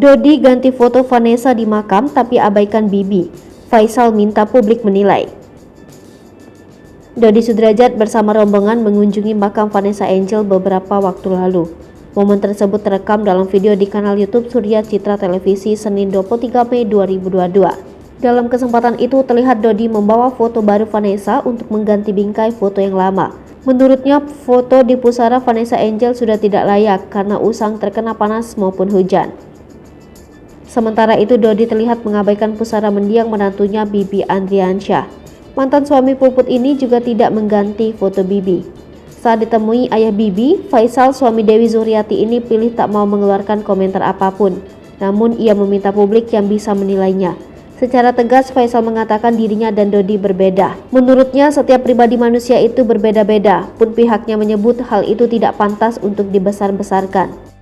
Dodi ganti foto Vanessa di makam tapi abaikan Bibi. Faisal minta publik menilai. Dodi Sudrajat bersama rombongan mengunjungi makam Vanessa Angel beberapa waktu lalu. Momen tersebut terekam dalam video di kanal YouTube Surya Citra Televisi Senin 23 Mei 2022. Dalam kesempatan itu terlihat Dodi membawa foto baru Vanessa untuk mengganti bingkai foto yang lama. Menurutnya, foto di pusara Vanessa Angel sudah tidak layak karena usang terkena panas maupun hujan. Sementara itu, Dodi terlihat mengabaikan pusara mendiang menantunya Bibi Andriansyah. Mantan suami Puput ini juga tidak mengganti foto Bibi. Saat ditemui ayah Bibi, Faisal suami Dewi Zuriati ini pilih tak mau mengeluarkan komentar apapun. Namun ia meminta publik yang bisa menilainya. Secara tegas, Faisal mengatakan dirinya dan Dodi berbeda. Menurutnya, setiap pribadi manusia itu berbeda-beda, pun pihaknya menyebut hal itu tidak pantas untuk dibesar-besarkan.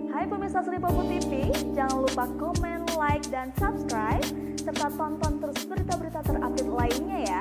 Hai pemirsa Sri Popo TV, jangan lupa komen, like, dan subscribe, serta tonton terus berita-berita terupdate lainnya ya.